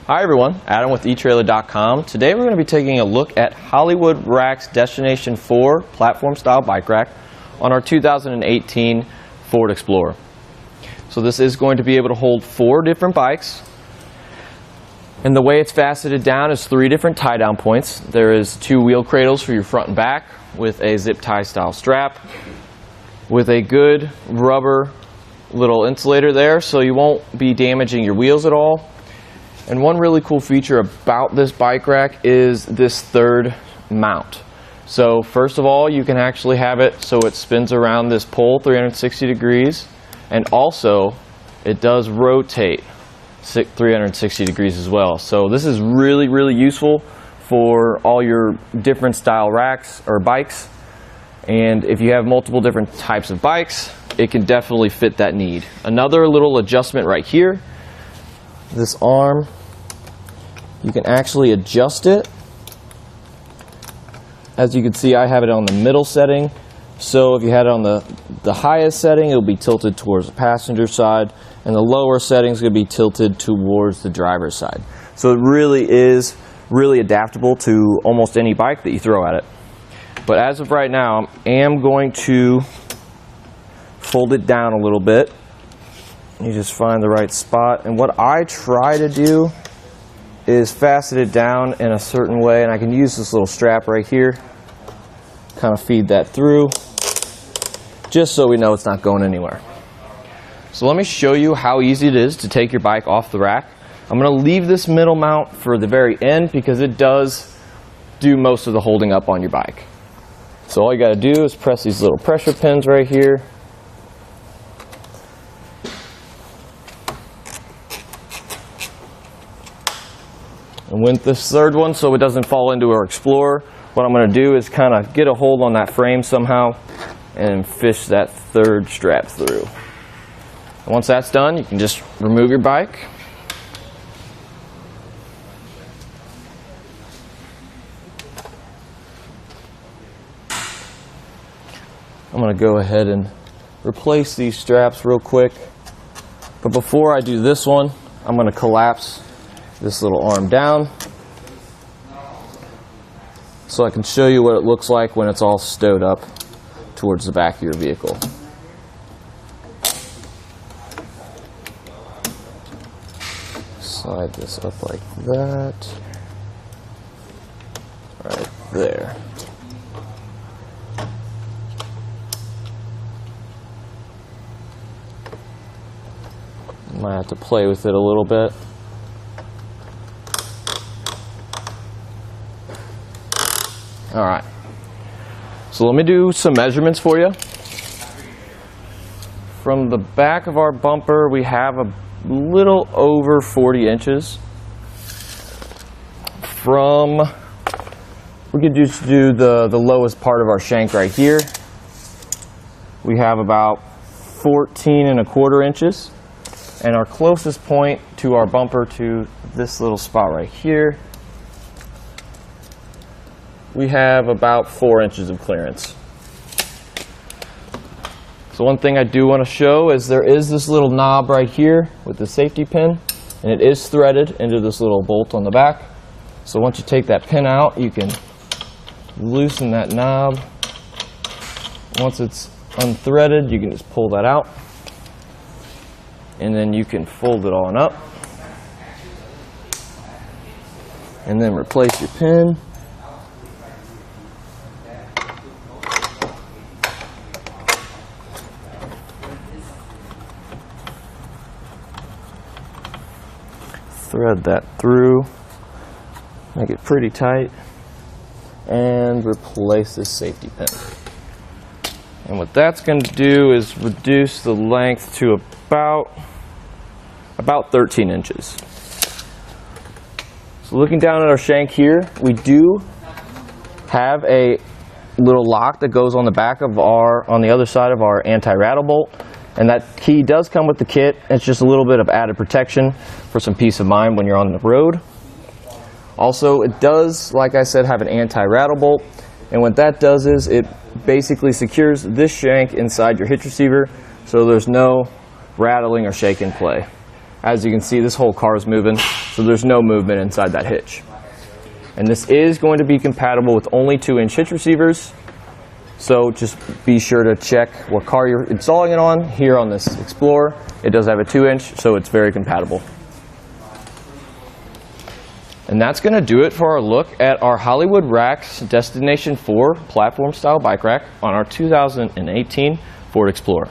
Hi everyone, Adam with etrailer.com. Today we're going to be taking a look at Hollywood Rack's Destination 4 platform style bike rack on our 2018 Ford Explorer. So this is going to be able to hold 4 different bikes. And the way it's faceted down is 3 different tie down points. There is 2 wheel cradles for your front and back with a zip tie style strap with a good rubber little insulator there so you won't be damaging your wheels at all. And one really cool feature about this bike rack is this third mount. So first of all, you can actually have it so it spins around this pole 360 degrees, and also it does rotate 360 degrees as well. So this is really useful for all your different style racks or bikes, and if you have multiple different types of bikes, it can definitely fit that need. Another little adjustment right here, this arm, you can actually adjust it. As you can see, I have it on the middle setting, so if you had it on the highest setting, it'll be tilted towards the passenger side, and the lower setting is going to be tilted towards the driver's side. So it really is adaptable to almost any bike that you throw at it. But as of right now, I am going to fold it down a little bit. You just find the right spot, and what I try to do is facet it down in a certain way, and I can use this little strap right here, kind of feed that through, just so we know it's not going anywhere. So let me show you how easy it is to take your bike off the rack. I'm going to leave this middle mount for the very end because it does do most of the holding up on your bike. So all you got to do is press these little pressure pins right here. And with this third one, so it doesn't fall into our Explorer, what I'm going to do is kind of get a hold on that frame somehow and fish that third strap through. And once that's done, you can just remove your bike. I'm going to go ahead and replace these straps real quick. But before I do this one, I'm going to collapse this little arm down so I can show you what it looks like when it's all stowed up towards the back of your vehicle. Slide this up like that, right there. Might have to play with it a little bit. Alright, so let me do some measurements for you. From the back of our bumper, we have a little over 40 inches. We could just do the lowest part of our shank right here. We have about 14¼ inches. And our closest point to our bumper to this little spot right here, we have about 4 inches of clearance. So one thing I do want to show is there is this little knob right here with the safety pin, and it is threaded into this little bolt on the back. So once you take that pin out, you can loosen that knob. Once it's unthreaded, you can just pull that out, and then you can fold it on up and then replace your pin. Thread that through, make it pretty tight, and replace this safety pin. And what that's going to do is reduce the length to about 13 inches. So looking down at our shank here, we do have a little lock that goes on the back of on the other side of our anti-rattle bolt. And that key does come with the kit. It's just a little bit of added protection for some peace of mind when you're on the road. Also, it does, like I said, have an anti-rattle bolt. And what that does is it basically secures this shank inside your hitch receiver so there's no rattling or shake in play. As you can see, this whole car is moving, so there's no movement inside that hitch. And this is going to be compatible with only 2-inch hitch receivers, so just be sure to check what car you're installing it on. Here on this Explorer, it does have a 2-inch, so it's very compatible. And that's going to do it for our look at our Hollywood Racks Destination 4 platform style bike rack on our 2018 Ford Explorer.